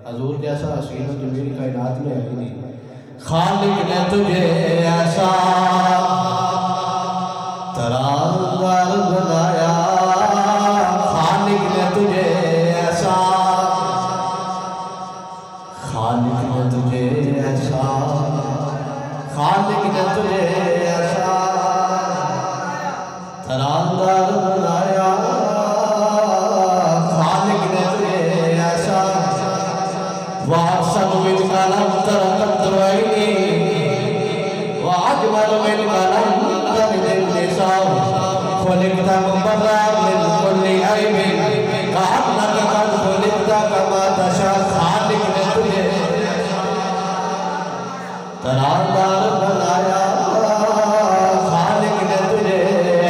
हजूर जैसा हसीन जो मेरी कायनात में है नहीं। खालिक ने तुझे ऐसा तरांगार बनाया, खालिक ने तुझे ऐसा, खालिक ने तुझे ऐसा, खालिक ने तुझे ऐसा तरांगार बनाया, खालिक ने तुझे ऐसा वासन मिल कलम तरकतवाइनी वाजमल मिल कलम तमिल निसाव खुलिकता मुबर्रा मिन कुल्ली ऐबिन कअन्नका कद खुलिकता कमा तशा। खालिक ने तुझे तरांगार बनाया, खालिक ने तुझे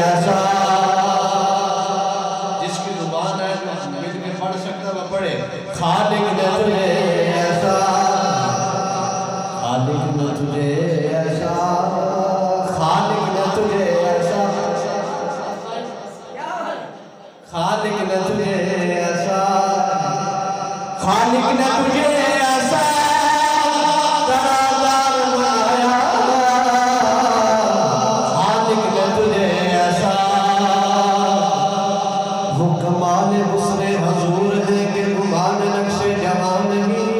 ऐसा। जिसकी जुबान है मिल के पढ़ सकता वह पढ़े। खालिक ने तुझे ऐसा, खालिक ने तुझे ऐसा, खालिक ने तुझे ऐसा, खालिक ने तुझे ऐसा, खालिक ने तुझे ऐसा तरांगार बनाया, खालिक ने तुझे ऐसा। वो कमाल हुस्ने हजूर है कि गुमान नक्शे जहां नहीं,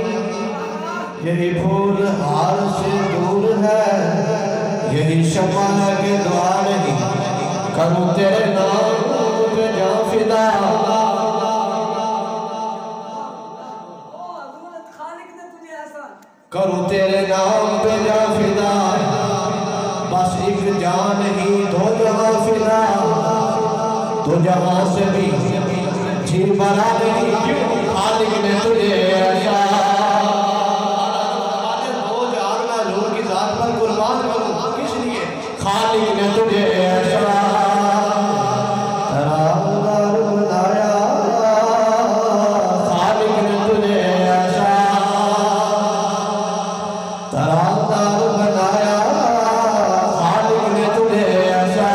यही फूल हार से दूर है, यही शमा है कि दुआ नहीं। करूं तेरे नाम पे जां फिदा, करूं तेरे नाम पे जां फिदा, बस एक जान ही दो जहां फिदा, दो जहां से भी जी बना नहीं। खालिक ने तुझे ऐसा, खालिक ने तुझे ऐसा तरांगार बनाया, खालिक ने तुझे ऐसा तरांगार बनाया, खालिक ने तुझे ऐसा।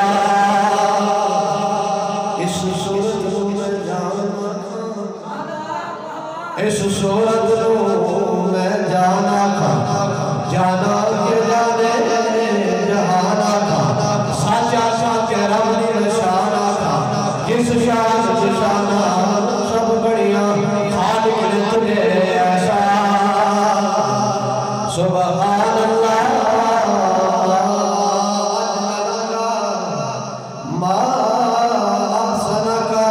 इस सूरत में जाना, इस सूरत में जाना था, जाना के जाने जहाना था, साचा सा के रब ने निशाना था, जिस शान निशाना सब बढ़िया। खालिक ने तुझे ऐसा, सुभान अल्लाह मा अहसनका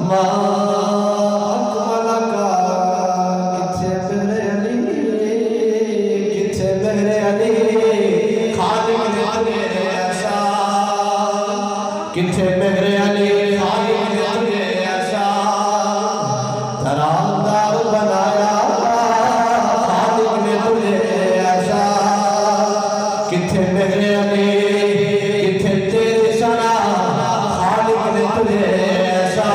मा अकमलका। किथे मेरे अली, किथे मेरे अली। खालिक ने तुझे ऐसा, किथे मेरे अली। खालिक ने तुझे ऐसा तरांगार बनाया, खालिक ने तुझे ऐसा। किथे मेरे अली, किथे तेरे सना, खालिक ने तुझे ऐसा।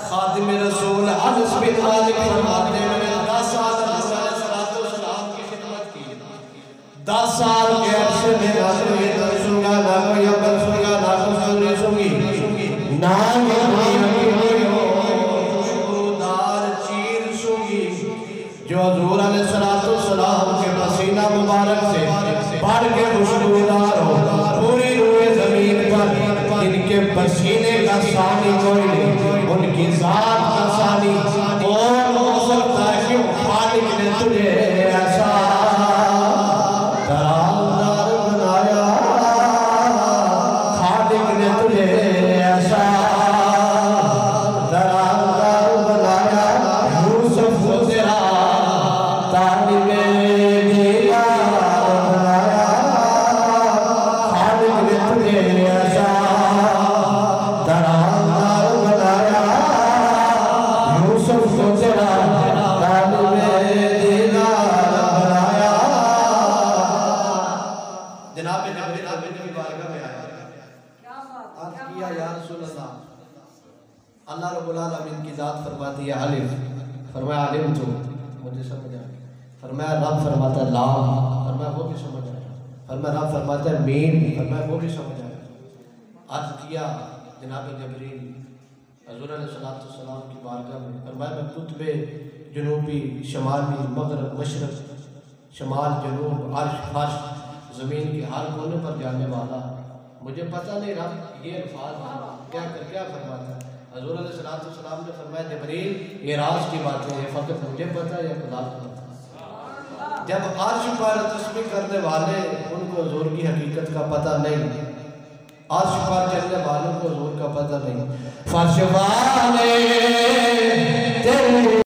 खादिम रसूल अनस बिन मालिक फरमाते हैं मैंने 10 साल सलाम की खिदमत की, 10 साल के अरसे में ना कोई सुनगा, ना कोई अमल सुनगा, ना कोई सूरत सुनगी, ना ये दुनिया की खुशबूदार चीज सुनगी जो हजूर अलैहिस्सलाम के पसीना मुबारक से बढ़ के खुशबूदार हो। पूरी रूए जमीन पर इनके पसीने का सानी कोई नहीं, उनकी जात का सानी और हो सकता है। क्यों? खालिक ने तुझे ऐसा तरांगार बनाया, खालिक ने तुझे ऐसा तरांगार बनाया। यूसुफ को तेरा तालिबे दीदार बनाया, खालिक ने तुझे ऐसा तरांगार बनाया। यूसुफ को तेरा तालिबे दीदार बनाया। जनाब नबी की बारगाह में आया, अर्ज़ किया या रसूल अल्लाह, अल्लाह रब्बुल आलमीन की ज़ात फरमाती है अलिफ, फरमाया अलिम तो मुझे समझ आ गया। फरमाया रब फरमाता है लाम, फरमाया वो भी समझ आया। फरमाया रब फरमाता है मीम, फरमाया वो भी समझ आया। अर्ज़ किया जनाब जबरील हज़ूर अलैहिस्सलाम की बात बारगाह में। फरमाया मैं कुतुबे जनूबी, शमाली, मगरब, मशरक, शमाल, जनूब, अर्श, फर्श, ज़मीन के हर कोने पर जाने वाला, मुझे पता नहीं रब ये अल्फाज क्या फरमाता है। हज़ूर अलैहिस्सलाम ने फरमाया जिब्रील ये राज की बातें हैं, फ़कत मुझे पता है या खुदा को पता। जब अर्श पर तस्बीह करने वाले उनको हुज़ूर की हकीकत का पता नहीं, अर्श पर चलने वालों को हुज़ूर का पता नहीं। फर्श वाले